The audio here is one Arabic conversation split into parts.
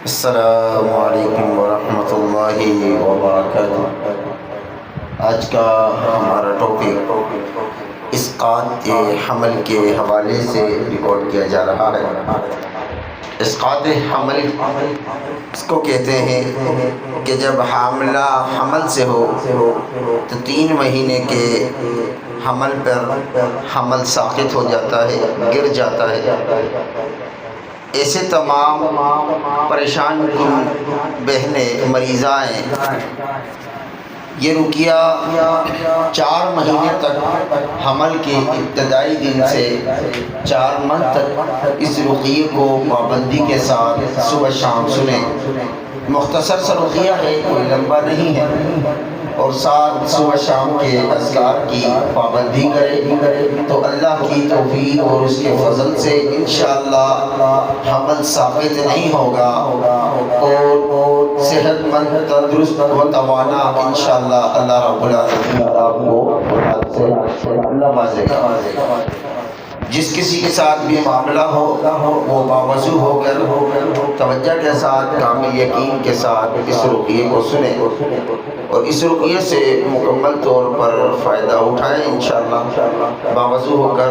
अस्सलामु अलैकुम वरहमतुल्लाहि वबरकातुह। आज का हमारा टॉपिक इस्कात हमल के हवाले से रिकॉर्ड किया जा रहा है। इस्कात हमल इसको कहते हैं कि जब हामिला हमल से हो तो 3 महीने के हमल पर हमल साक़ित हो जाता है, गिर जाता है। ऐसे तमाम परेशान बहनें मरीज़ाएँ ये रुकिया 4 महीने तक हमल के इब्तदाई दिन से 4 माह तक इस रुकिये को पाबंदी के साथ सुबह शाम सुने। मुख्तसर सा रुकिया है, कोई लंबा नहीं है, और साथ सुबह शाम के अज़कार की पाबंदी करे तो अल्लाह की तौफीक और उसके फजल से इंशाअल्लाह हमल साबित नहीं होगा और सेहतमंद, तंदुरुस्त व तवाना इंशाअल्लाह अल्लाह रब्बुल आलमीन आपको नवाज़ेगा। जिस किसी के साथ भी मामला हो वो बावजू होकर तवज्जो के साथ, कामिल यकीन के साथ इस रुकिये को सुने और इस रुकिये से मुकम्मल तौर पर फ़ायदा उठाएँ इंशाअल्लाह। बावजू होकर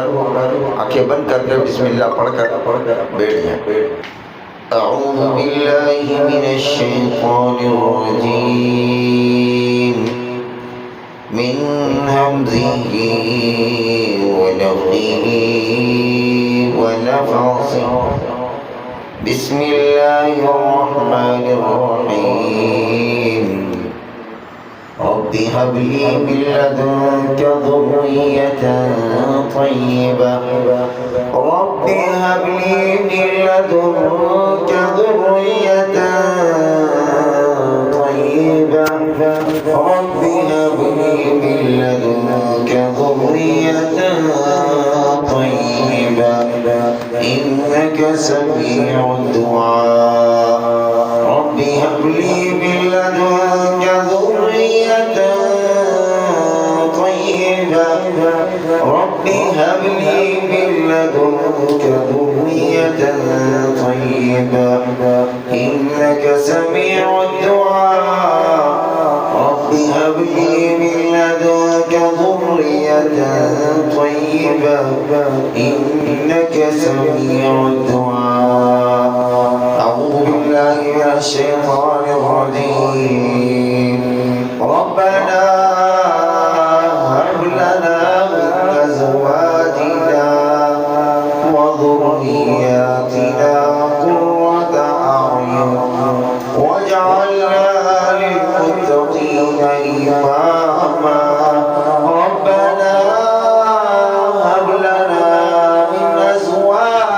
आँखें बंद करके बिस्मिल्लाह पढ़कर बैठ जाएँ। अऊज़ु बिल्लाहि मिनश शैतानिर रजीम मिन हमज़िही व नफ़्ख़िही व नफ़्ख़िही। बिस्मिल्लाहिर रहमानिर रहीम। रब्बि हब ली मिन लदुनका ज़ुर्रिय्यतन तय्यबह। रब्बि हब ली मिन लदुनका ज़ुर्रिय्यतन तय्यबह। रब्बि हब ली मिन लदुनका ज़ुर्रिय्यतन तय्यबह इन्नका समीउद दुआ। रब्बि हब ली मिन लदुनका ज़ुर्रिय्यतन तय्यबह। रब्बि हब ली मिन लदुनका ज़ुर्रिय्यतन तय्यबह इन्नका समीउद दुआ। रब्बि हब ली मिन लदुनका ज़ुर्रिय्यतन तय्यबह इन्नका समीउद दुआ। अऊज़ु बिल्लाहि मिनश शैतानिर रजीम। रब्बना हब लना मिन अज़वाजिना व ज़ुर्रिय्यतिना क़ुर्रता अ'युन वज'alना लिल-मुत्तक़ीना इमामा। रब्बना हब लना मिन अज़वाजिना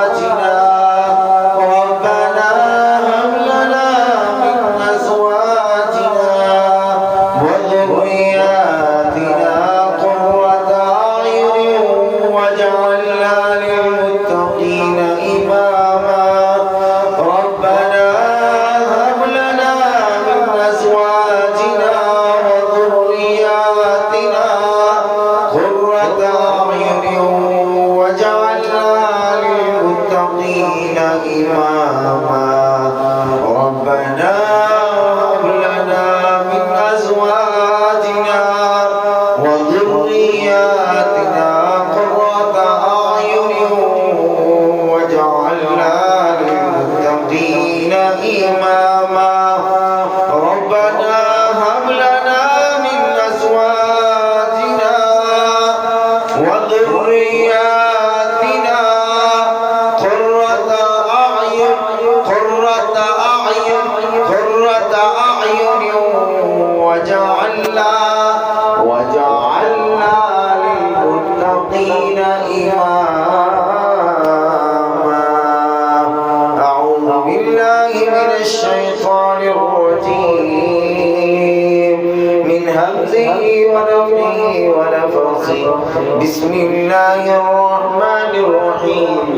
बिस्मिल्लाहिर रहमानिर रहीम।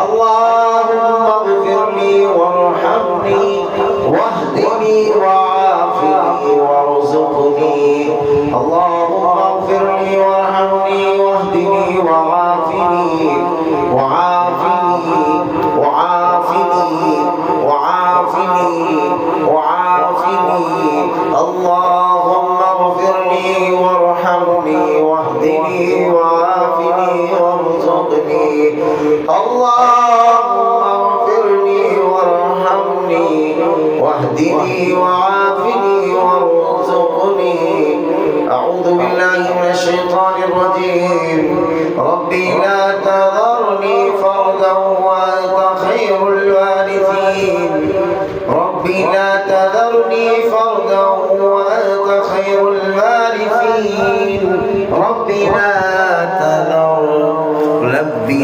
अल्लाहुम्मा इग़फिरली वरहमनी वहदिनी वआफ़िनी वरज़ुक़नी। अल्लाहुम्मा इग़फिरली वरहमनी वहदिनी वआफ़िनी वआफ़िनी वआफ़िनी वआफ़िनी واهدني وعافني وارزقني. أعوذ بالله من الشيطان الرجيم. ربي لا تذرني فردا وأنت خير الوارثين. ربي لا تذرني فردا وأنت خير الوارثين. ربي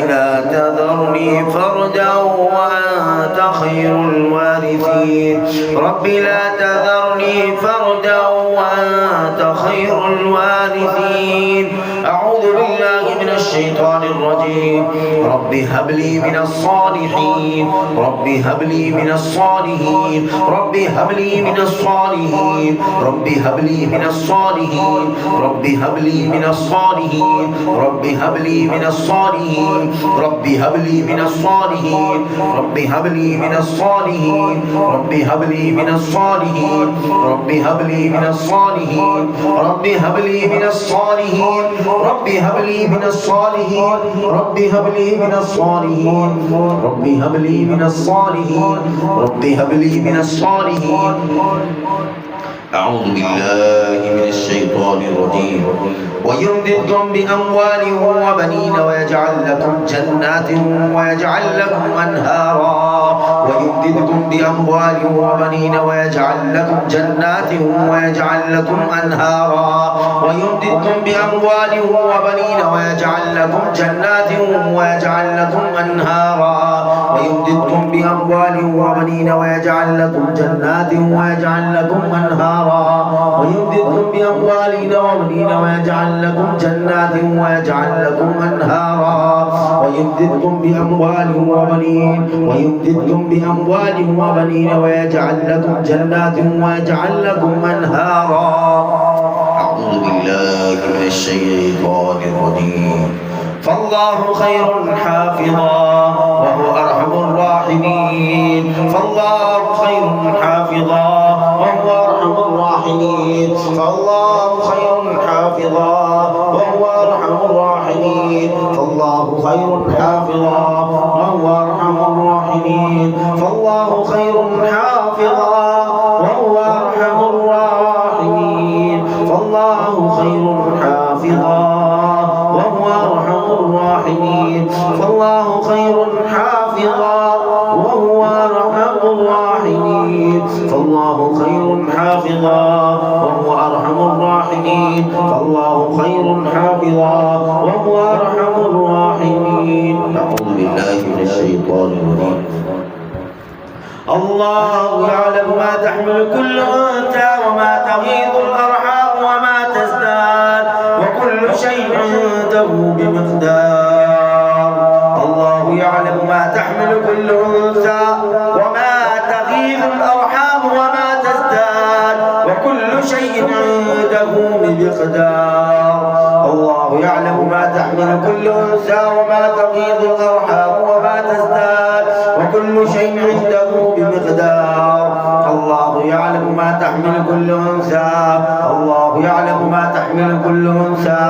لا تذرني فردا وأنت خير الوارثين. ربي لا تذرني فردا وأنت خير الوارثين. أعوذ بالله من الشيطان الرجيم. ربي هب لي من الصالحين. ربي هب لي من الصالحين. ربي هب لي من الصالحين. ربي هب لي من الصالحين. ربي هب لي من الصالحين. ربي هب لي من الصالحين. ربي هب لي من الصالحين. ربي هب لي من الصالحين. ربي هب لي من الصالحين. ربي هب لي من الصالحين. ربي هب لي من الصالحين. ربي هب لي من الصالحين. ربي هب لي من الصالحين. ربي هب لي من الصالحين. ربي هب لي من الصالحين. أعوذ بالله من الشيطان الرجيم. ويمددكم بأموال وبنين ويجعل لكم جنات ويجعل لكم أنهارا. ويمددكم بأموال وبنين ويجعل لكم جنات ويجعل لكم أنهارا. ويمددكم بأموال وبنين ويجعل لكم جنات ويجعل لكم أنهارا. ويمددكم بأموال وبنين ويجعل لكم جنات ويجعل لكم أنهارا. ويمددكم بأموال وبنين ويجعل لكم جنات ويجعل لكم أنهارا. ويمددكم بأموال وبنين. ويمددكم بأموال وبنين ويجعل لكم جنات ويجعل لكم أنهارا. أعوذ بالله من الشيطان الرجيم. فالله خير حافظا وهو أرحم الراحمين. فالله خير حافظا وهو أرحم الراحمين. فالله خير حافظا وهو أرحم الراحمين. فالله خير حافظا وهو أرحم الراحمين. فالله خير حافظا وهو أرحم الراحمين. فالله خير حافظا وهو أرحم الراحمين. فالله خير حافظا وهو أرحم الراحمين. فالله خير حافظا وهو أرحم الراحمين. فالله خير حافظا وهو أرحم الراحمين. أعوذ بالله من الشيطان الرجيم. الله يعلم ما تحمل كل أنثى وما تغيض الأرحام وما تزداد وكل شيء عنده بمقدار. الله يعلم ما تحمل كل أنثى وما تغيض الأرحام وما تزداد وكل شيء عنده بمقدار. الله يعلم ما تحمل كل أنثى وما تغيض الأرحام وما تزداد وكل شيء عنده بمقدار. الله يعلم ما تحمل كل أنثى. الله يعلم ما تحمل كل أنثى.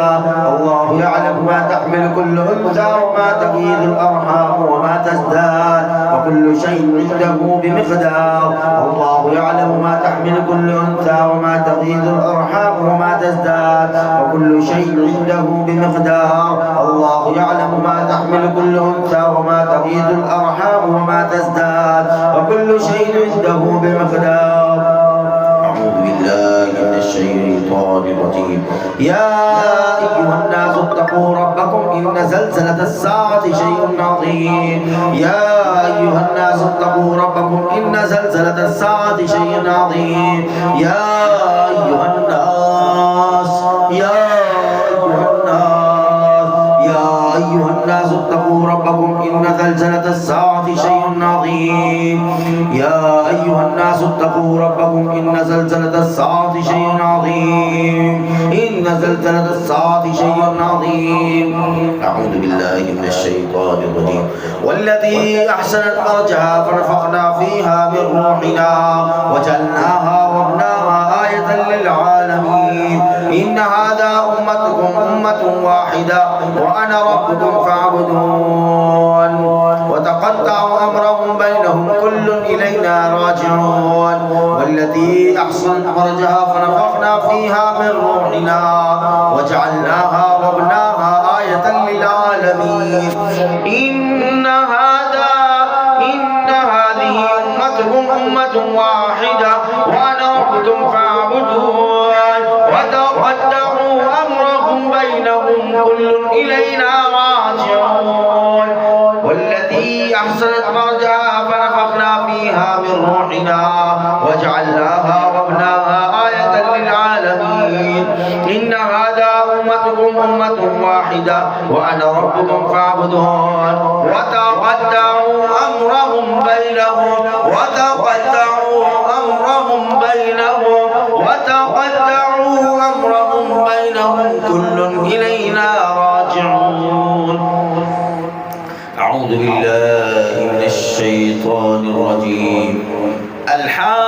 الله يعلم ما تحمل كل أنثى وما تغيض الأرحام وما تزداد وكل شيء عنده بمقدار. الله يعلم ما تحمل كل أنثى وما تغيض الأرحام وما تزداد وكل شيء عنده بمقدار. الله يعلم ما تحمل كل أنثى وما تغيض الأرحام وما تزداد وكل شيء عنده بمقدار. أعوذ بالله من الشيطان الرجيم. يا أيها الناس اتقوا ربكم إن زلزلة الساعة شيء عظيم. يا أيها الناس اتقوا ربكم إن زلزلة الساعة شيء عظيم. يا أيها الناس. يا أيها الناس اتقوا ربكم إن زلزلة الساعة شيء عظيم. يا أيها الناس اتقوا ربكم إن زلزلة الساعة شيء عظيم. إن زلزلة الساعة شيء عظيم. أعوذ بالله من الشيطان الرجيم. والتي أحسنت فرجها فنفخنا فيها من روحنا وجعلناها وابناها آية للعالمين. إن هذا أمتكم أمة واحدة وأنا ربكم فاعبدون. وتقطعوا أمرهم بينهم كل إلينا راجعون والتي أحصنت فرجها فنفخنا فيها من روحنا وجعلناها وابناها آية للعالمين إن هذه أمتكم أمة واحدة وأنا ربكم فاعبدون وتقطعوا أمرهم بينهم كل إلينا راجعون والتي أحسنت فرجها فنفخنا فيها من روحنا وجعلناها وابناها آية للعالمين إن هذا أمتكم أمة واحدة وأنا ربكم فاعبدون وتقطعوا أمرهم بينهم كل إلينا راجعون أعوذ بالله من الشيطان الرجيم الحاقة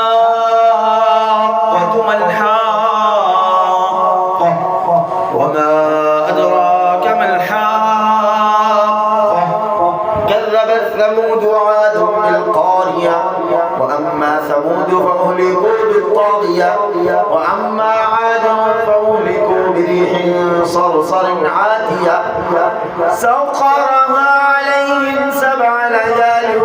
ما الحاقة وما أدراك ما الحاقة كذبت ثمود وعاد بالقارية وأما ثمود فأهلكوا بالطاغية وأما عاد فأهلكوا بريح صرصر عاتية سخرها عليهم 7 ليال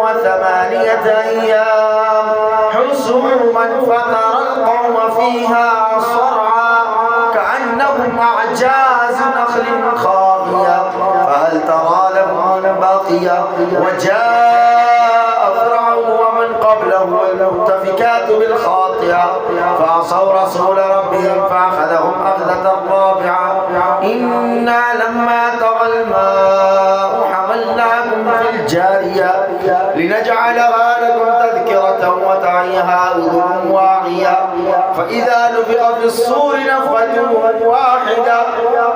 و8 أيام حسوما فترى القوم فيها صرعا كأنهم أعجاز نخل خاوية فهل ترى لهم من بقية وجاء فرعون ومن قبله والمؤتفكات بالخاطئة فعصوا رسول ربهم فأخذهم أخذة رابعة إنا لما طغى الماء حملناكم في الجارية لنجعلها لكم تذكرة وتعيها أذن واعية فإذا نفخ في الصور نفخة واحدة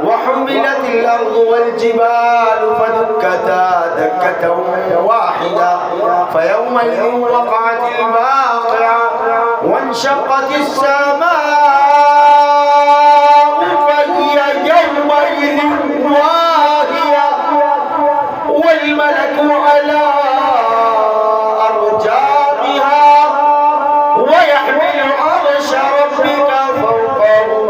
وحملت الأرض والجبال فدكتا دكة واحدة فيومئذ وقعت الواقعة وانشقت السماء فهي يومئذ واهية والملك على أرجائها ويحمل عرش ربك فوقهم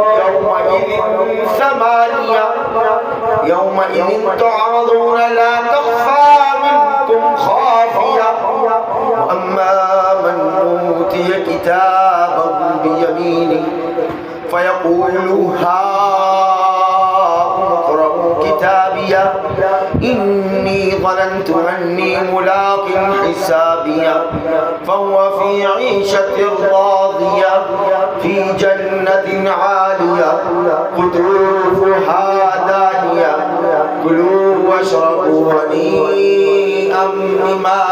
يومئذ تعرضون لا تخفى منكم خافية وأما من أوتي كتابه بيمينه فيقول هاؤم اقرءوا كتابيه إني ظننت أني ملاق حسابيه فهو في عيشة راضية في جنة عالية قطوفها دانية كلوا واشربوا هنيئا بما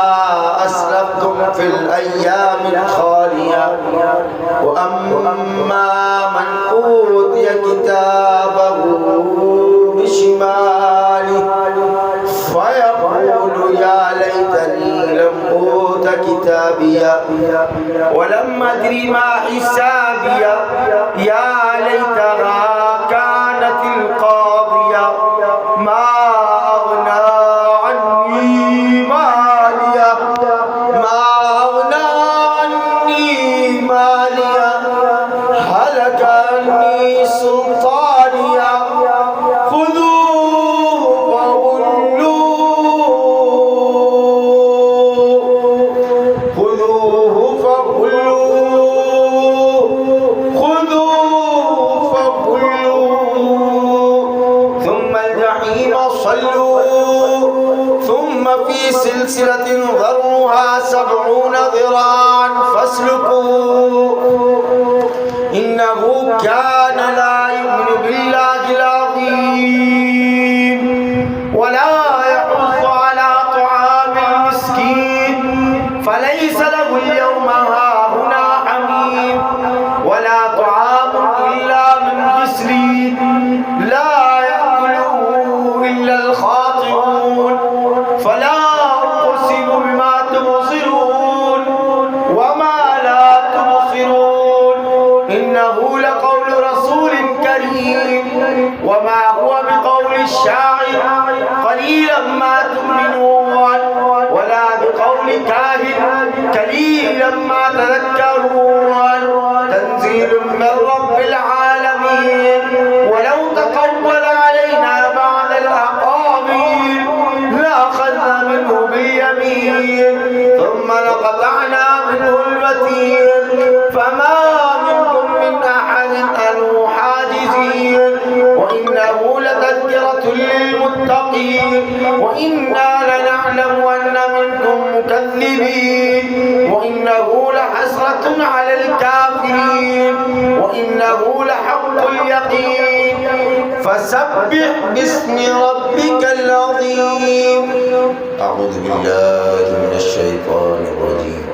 أسلفتم في الأيام الخالية وأما من أوتي كتابه بشماله فيقول يا ليتني لم أوت كتابيه ولم أدر ما حسابيه يا ليتها كانت القاضية ما أغنى عني ماليه هلك عني سلطانيه خذوه فغلوه ثم الجحيم صلوه ثم في سلسلة ذرعها 70 ذراعا فاسلكوه إنه كان لا يؤمن بالله العظيم ولا يحض على طعام المسكين فليس له اليوم هاهنا حميم ولا طعام إلا من غسلين لا يأكله إلا الخاطئون فلا أقسم بما تبصرون وما لا تبصرون إنه لقول رسول كريم وما هو بقول الشاعر قليلا ما تؤمنون ولا بقول كافر إله قليلا ما تذكرون تنزيل من رب العالمين ولو تقول علينا بعض الأقاويل لأخذنا منه باليمين ثم لقطعنا منه الوتين فما منكم من أحد عنه حاجزين وإنه لتذكرة للمتقين وإنا لنعلم أن منكم مكذبين وإنه لحسرة على الكافرين وإنه لحق اليقين فسبح باسم ربك العظيم. أعوذ بالله من الشيطان الرجيم.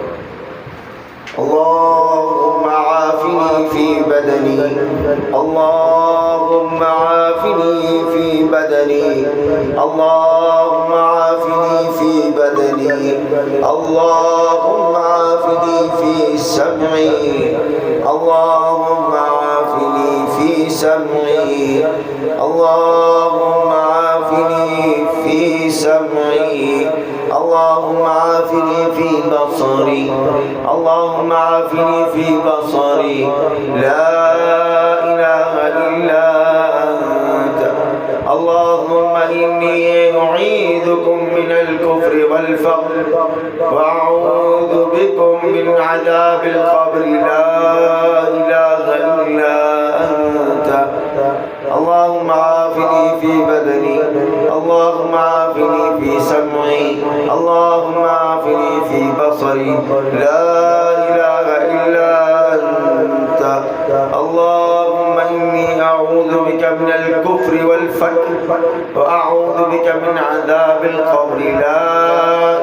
اللهم عافني في بدني اللهم عافني في بدني اللهم عافني في بدني اللهم عافني في سمعي اللهم عافني في سمعي اللهم عافني في سمعي اللهم عافني في بصري اللهم عافني في بصري لا إله إلا أنت اللهم إني أعيذكم من الكفر والفقر وأعوذ بكم من عذاب القبر لا إله إلا أنت اللهم عافني في بدني اللهم عافني في سمعي اللهم عافني في بصري لا إله إلا أنت اللهم إني أعوذ بك من الكفر والفقر وأعوذ بك من عذاب القبر لا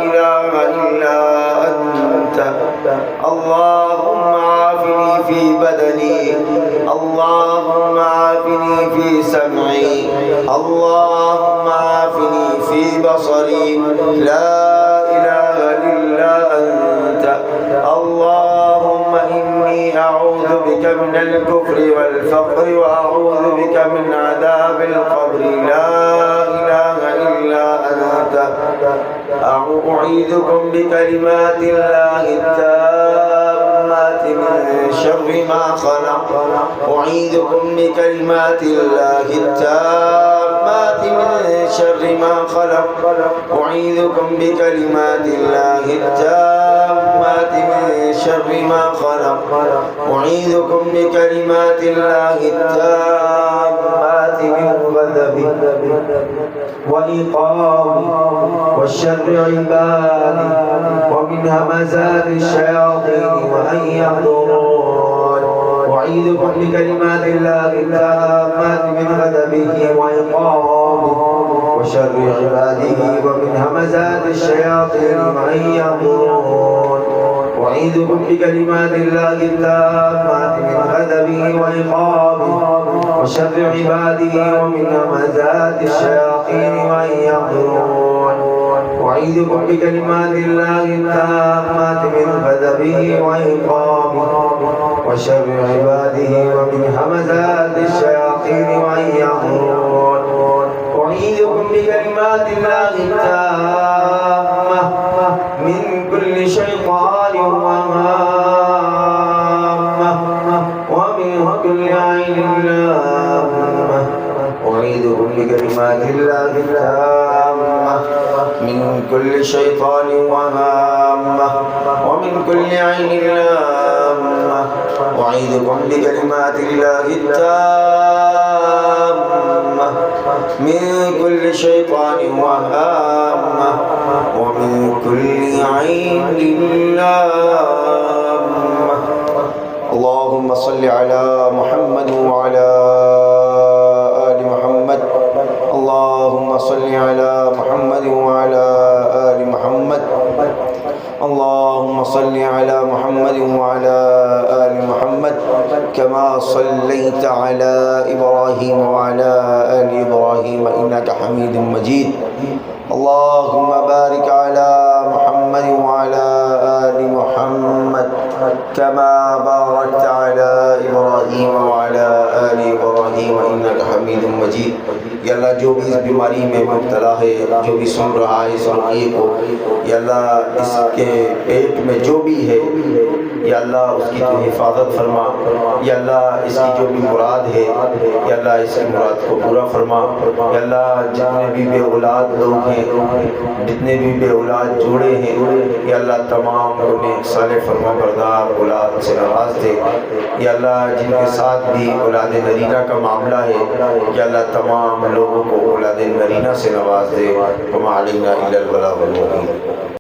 إله إلا أنت اللهم عافني في بدني اللهم عافني في سمعي اللهم عافني في بصري لا إله إلا أنت اللهم إني أعوذ بك من الكفر والفقر وأعوذ بك من عذاب القبر لا إله إلا أنت أعيذكم بكلمات الله التامات من شر ما خلق أعيذكم بكلمات الله التامات من شر ما خلق أعيذكم بكلمات الله التامات من شر ما خلق أعيذكم بكلمات الله التامات من غضبه وإيقاظه والشر عباده ومن همزات الشياطين وأن يحضرون أعيذكم بكلمات الله التامات من غضبه وإيقاظه وشر عباده ومن همزات الشياطين وأن يحضرون أعيذكم بكلمات الله التامات من غضبه وإيقاظه وشر عباده ومن همزات الشياطين وأن يحضرون أعيذكم بكلمات الله التامات من غضبه وإيقاظه وشر عباده ومن همزات الشياطين وأن يحضرون أعيذكم بكلمات الله التامة من كل شيطان وهامة ومن كل عين لامة أعيذكم بكلمات الله التامة من كل شيطان وهامة ومن كل عين لامة أعيذكم بكلمات الله التامة من كل شيطان وهامة ومن كل عين لامة. اللهم صل على محمد وعلى آل محمد اللهم صل على محمد وعلى آل محمد اللهم صل على محمد وعلى آل محمد كما صليت على إبراهيم وعلى آل إبراهيم إنك حميد مجيد. اللهم بارك على محمد وعلى آل محمد كما باركت على إبراهيم وعلى آل إبراهيم إنك حميد مجيد. یا اللہ جو بھی اس بیماری میں مبتلا ہے، جو بھی سن رہا ہے اس رقیے کو، یا اللہ اس کے پیٹ میں جو بھی ہے، یا اللہ اس کی تو حفاظت فرما. یا اللہ اس کی جو بھی مراد ہے، یا اللہ اس کی مراد کو پورا فرما. یا اللہ جتنے بھی بے اولاد لوگ ہیں، جتنے بھی بے اولاد جوڑے ہیں، یا اللہ تمام انہیں صالح فرما بردار اولاد سے نواز دے. یا اللہ جن کے ساتھ بھی اولاد نرینہ کا معاملہ ہے، یا اللہ تمام لوگوں کو اولاد نرینہ سے نواز دے. وما علینا الا البلاغ المبین.